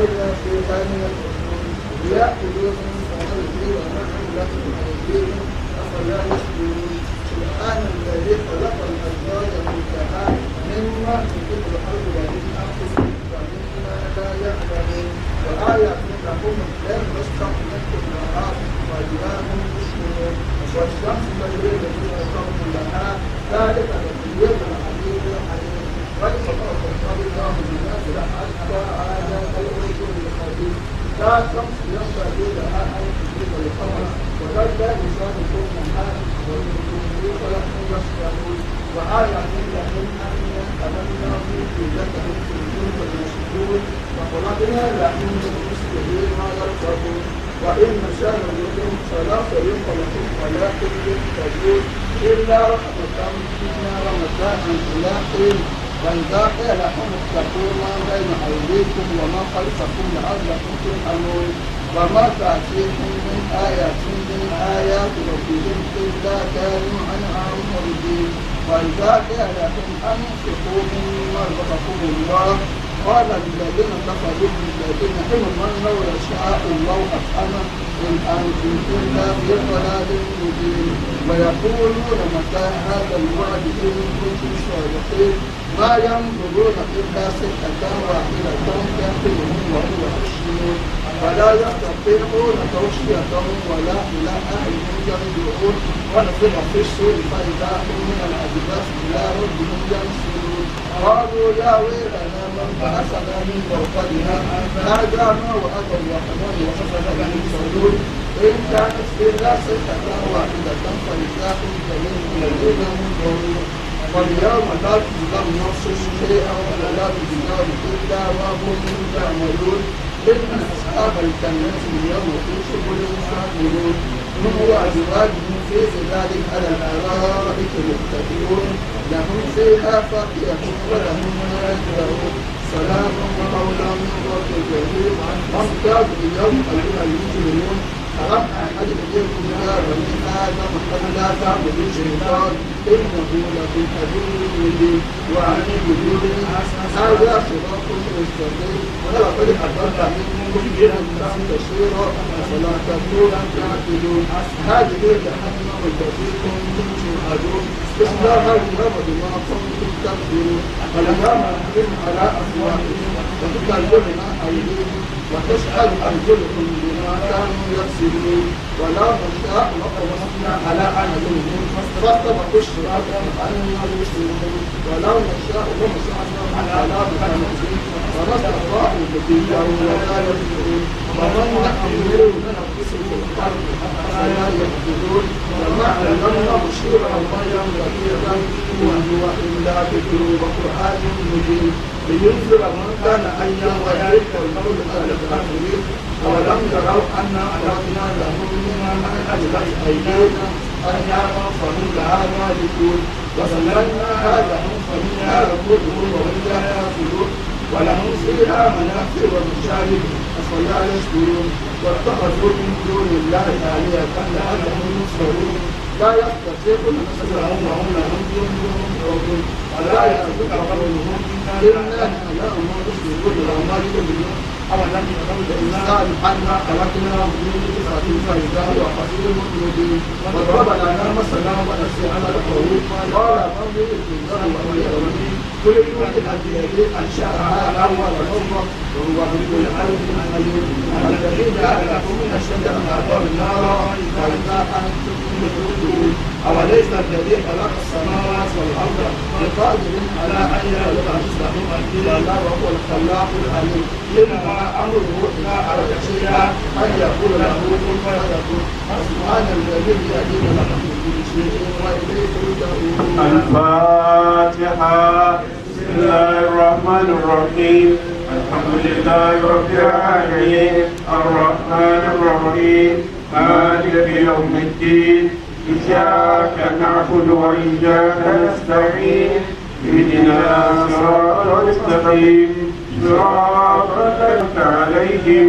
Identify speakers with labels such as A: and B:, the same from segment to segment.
A: وإذا فيها من الأمور ليأكلوا من ثمره ونحن لكم أيديهم أفلا يشكرون سبحان الذي خلق الأزواج كلها مما تنبت الأرض ومن أنفسهم ومما لا يعلمون وآية لهم الليل واستقبلت النهار وإله يشكرون والشمس تجري لقوم لها ذلك تقدير العزيز الحكيم والقمر الله بنازل حتى عاد كالرجل الخبير لا شمس ينبغي لها أن تدرك القمر ولا يسابق النهار والنجوم ولهم يسبحون وآية لهم أن أمنا في ذكر السجود والمسجود وخلقنا لهم من المسلمين ما يركبون وإن نشاء بكم فلا فريق لكم ولا تجدون إلا رحمة منا ومتاعا إلى حين وإذا قيل لهم اتقوا ما بين أيديكم وما خلفكم لعلكم ترحمون وما تأتيكم من آية من آيات ربهم إلا كانوا عنها معرضين وإذا قيل لهم أنفقوا مما رزقكم الله قال الذين كفروا للذين آمنوا لو يشاء الله أطعمه إن أنتم إلا في ضلال مبين ويقولون متى هذا الوعد إن كنتم صادقين ما ينظرون إلا صيحة واحدة تأخذهم وهم يحشرون ولا يستطيعون توصية ولا إلى أهلهم يرجعون ونفخ في الصور فإذا هم من الأجداث إلى ربهم ينسلون قالوا يا ويلنا من بعثنا من مرقدنا هذا ما وعد الرحمن وصدق المرسلون إن كانت إلا صيحة واحدة فإذا هم جميع الذين منظرون واليوم لا تظلم نفس شيئا ولا تجزون إلا ما كنتم تعملون إن أصحاب الجنة اليوم في شغل فاكهون هم وأزواجهم في ظلال على الأرائك متكئون لهم فيها فاكهة ولهم ما يشتهون سلام قولا من رب كريم وامتازوا اليوم أيها المجرمون ألم أحد إليكم يا بني آدم ألا تعبدوا الشيطان إنه لكم عدو مبين وعن اعبدوني هذا صراط مستقيم ولقد أضل منكم جهلا كثيرا أفلا تكونون تعقلون هذه جهنم التي كنتم توعدون اصلاها اليوم بما كنتم تكفرون واليوم نختم على أفواههم وتكلمنا أيديهم وتشهد أرجلهم بما كانوا يكسبون ولا نشاء لطمسنا على أعينهم فاستبقوا الصراط كأنهم يبصرون ولو نشاء لمسحناهم على بطنهم فما استطاعوا مضيا ولا يبصرون ومن نأمره ننقصه في الأرض أفلا يهتدون وما علمناه شيئا ما ينبغي له وهو إلا ذكر وقرآن مبين لينذر من كان حيا ويعرف القول على الكافرين أولم يروا أنا خلقنا لهم مما عملت أيدينا أنعاما فهم لها مالكون وسلمناها لهم فمنها ركوبهم ومنها يأكلون ولهم فيها منافع ومشارب أفلا يشكرون واتخذوا من دون الله آلهة لعلهم ينصرون لا يستطيعون نصرهم وهم لهم جند ولا يأتوك قولهم إنا لهم يشركون وما يؤمنون أولم يروا الإنسان أنا خلقناه من نطفة فإذا هو خصيم مبين وضرب لنا مثلا ونسي خلقه قال من يحيي الأرض وهي رميم قل إن الذي أنشأها أول مرة وهو بكل خلق عليم الذي جعل لكم من الشجر نارا فإذا أنتم تبصرون أوليس الذي خلق السماوات والأرض بقادر على أن يخلق مثلهم بلى وهو الخلاق العليم إنما أمره إذا أراد شيئا أن يقول له كن فيكون سبحان الذي بيده ملكوت كل شيء وإليه ترجعون.
B: الفاتحة. بسم الله الرحمن الرحيم الحمد لله رب العالمين الرحمن الرحيم مالك يوم الدين إياك نعبد وإياك نستعين اهدنا الصراط المستقيم صراط الذين عليهم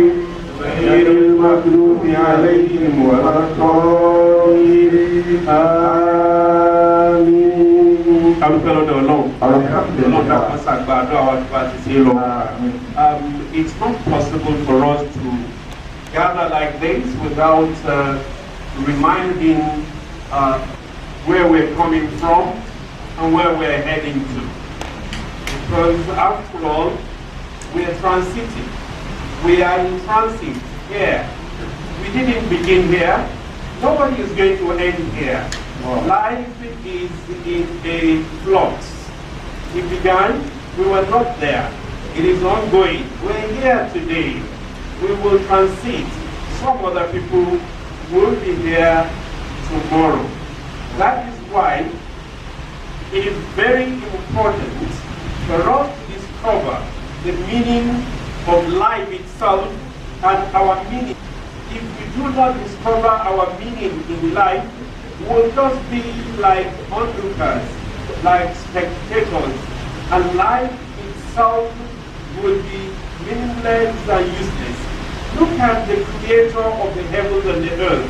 B: غير المغضوب عليهم ولا الضالين آمين. It's not possible for us to gather like this without reminding where we're coming from and where we're heading to. Because after all, we are transiting. We are in transit here. We didn't begin here. Nobody is going to end here. Wow. Life is in a flux. It began, we were not there. It is ongoing. We're here today. We will transit. Some other people will be here tomorrow. That is why it is very important for us to discover the meaning of life itself and our meaning. If we do not discover our meaning in life, we'll just be like onlookers, like spectators, and life itself will be meaningless and useless. Look at the creator of the heavens and the earth,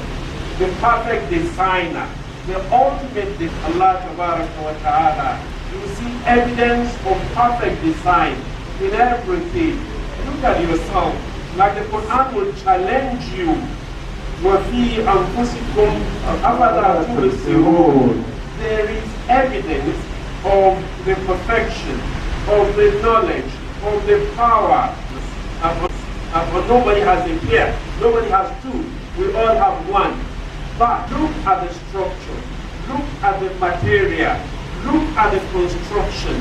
B: the perfect designer, the ultimate Allah wa ta'ala. You see evidence of perfect design in everything. Look at yourself. Like the Quran will challenge you. وَفِي أَنفُسِكُمْ أَفَلَا تُبْصِرُونَ. There is evidence of the perfection, of the knowledge, of the power. But nobody has a pair, nobody has two, we all have one. But look at the structure, look at the material, look at the construction,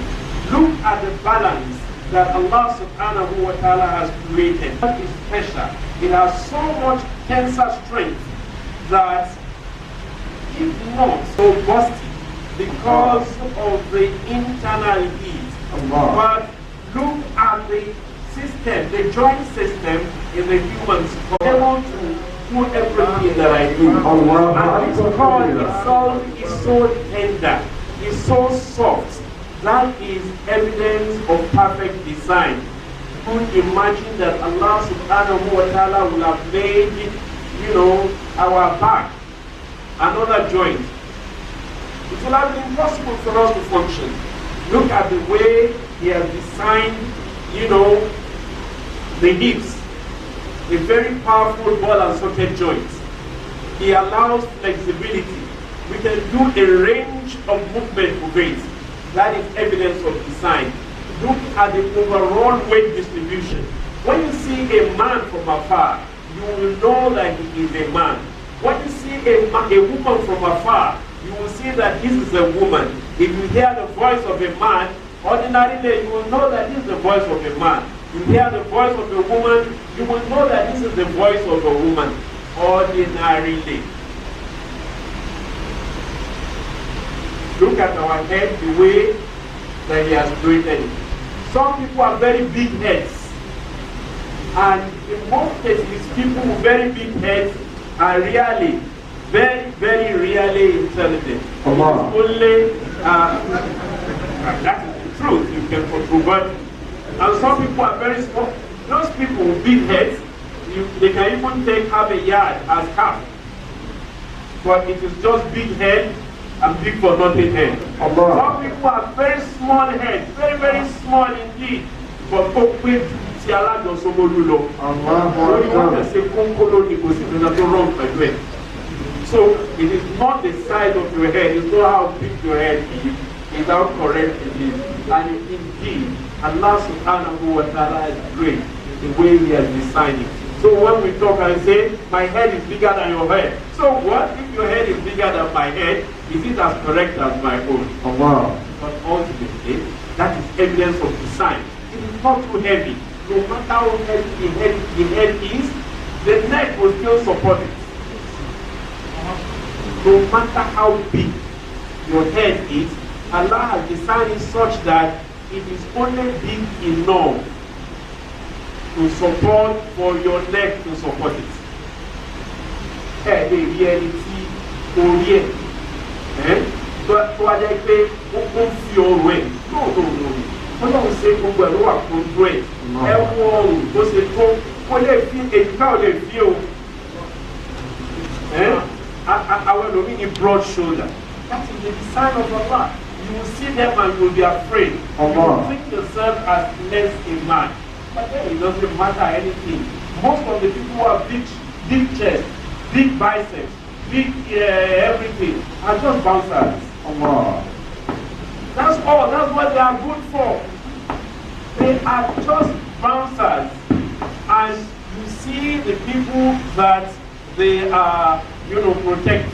B: look at the balance that Allah subhanahu wa ta'ala has created. That is special. It has so much tensile strength that if not so busty because of the internal heat. But look at the system, the joint system in the human skull, able to do everything that I do. And this skull itself is so tender, is so soft. That is evidence of perfect design. You could imagine that Allah subhanahu wa ta'ala will have made, our back, another joint. It will have been impossible for us to function. Look at the way He has designed, the hips, a very powerful ball and socket joint. He allows flexibility. We can do a range of movement of it. That is evidence of design. Look at the overall weight distribution. When you see a man from afar, you will know that he is a man. When you see a woman from afar, you will see that this is a woman. If you hear the voice of a man, ordinarily you will know that this is the voice of a man. You hear the voice of a woman, you will know that this is the voice of a woman. Ordinarily. Look at our head, the way that He has created it. Some people have very big heads. And in most cases, people with very big heads are really, very, very really intelligent. Only, that is the truth, you can control. And some people are very small. Those people with big heads, they can even take half a yard as half. But it is just big head and big for nothing head. Some people have very small heads, very, very small indeed. But with so it is not the size of your head, it's not how big your head is, it's how correct it is. And indeed, Allah subhanahu wa ta'ala is great the way He has designed it. So when we talk and say, my head is bigger than your head. So what if your head is bigger than my head? Is it as correct as my own? But ultimately, that is evidence of design. It is not too heavy. No matter how heavy the head is, the neck will still support it. No matter how big your head is, Allah has designed it such that it is only big enough to support for your neck to support it. Reality, but to a degree, your way. No. When I say, go to work on bread, everyone goes to go, when they feel a crowd, they feel. I will mean a broad shoulder. That is the design of Allah. You You will see them and you will be afraid. You will think yourself as less a man. But then it doesn't matter anything. Most of the people who have big chest, big biceps, big everything are just bouncers. That's all. That's what they are good for. They are just bouncers. And you see the people that they are, protect.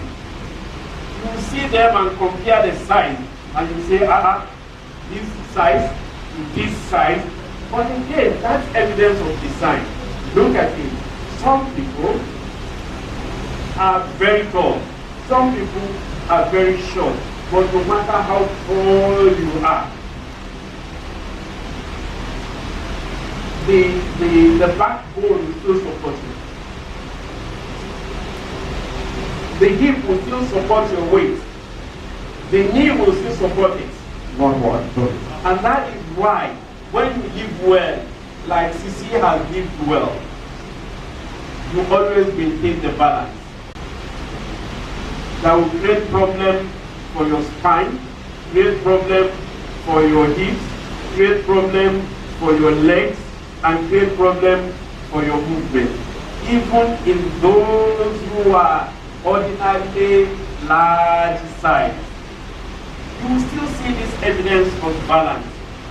B: You see them and compare the size. And you say, this size to this size. But again, that's evidence of design. Look at it. Some people are very tall. Some people are very short. But no matter how tall you are, the backbone will still support you. The hip will still support your weight. The knee will still support it. And that is why when you live well, like CC has lived well, you always maintain the balance. That will create problem for your spine, create problem for your hips, create problem for your legs, and create problem for your movement. Even in those who are ordinarily large size, you will still see this evidence of balance,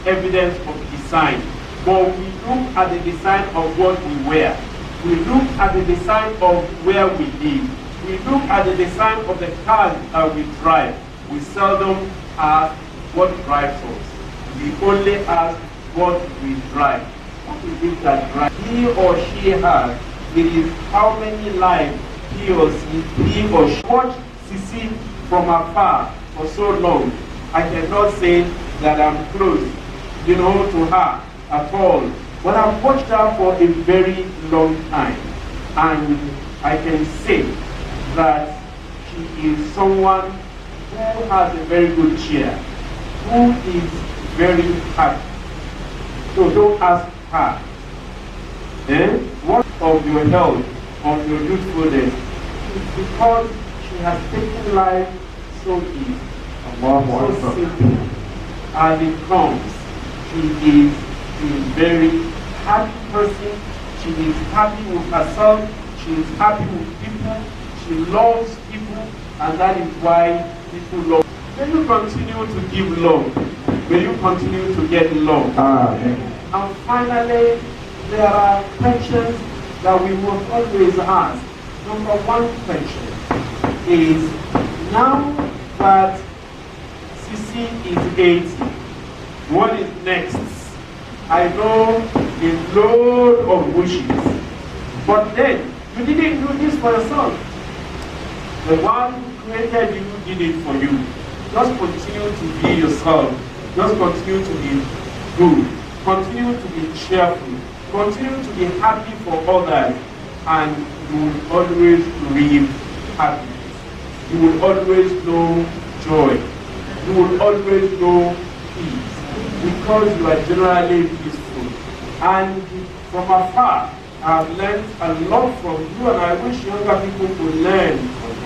B: evidence of design. But we look at the design of what we wear. We look at the design of where we live. We look at the design of the cars that we drive. We seldom ask what drives us. We only ask what we drive. What is it that drives? He or she has. It is how many lives he or she watch CC from afar for so long. I cannot say that I'm close, to her at all. But I've watched her for a very long time. And I can say that she is someone who has a very good cheer, who is very happy. So don't ask her, what of your health, of your youthfulness? It's because she has taken life so easy, so simple. As it comes, she is a very happy person. She is happy with herself. She is happy with people. She loves people, and that is why people love. May you continue to give love. May you continue to get love. And finally, there are questions that we must always ask. Number one question is, now that CC is 80, what is next? I know a load of wishes, but then you didn't do this for yourself. The one who created you did it for you. Just continue to be yourself. Just continue to be good. Continue to be cheerful. Continue to be happy for others, and you will always live happiness. You will always know joy. You will always know peace, because you are generally peaceful. And from afar, I have learned a lot from you, and I wish younger people could learn from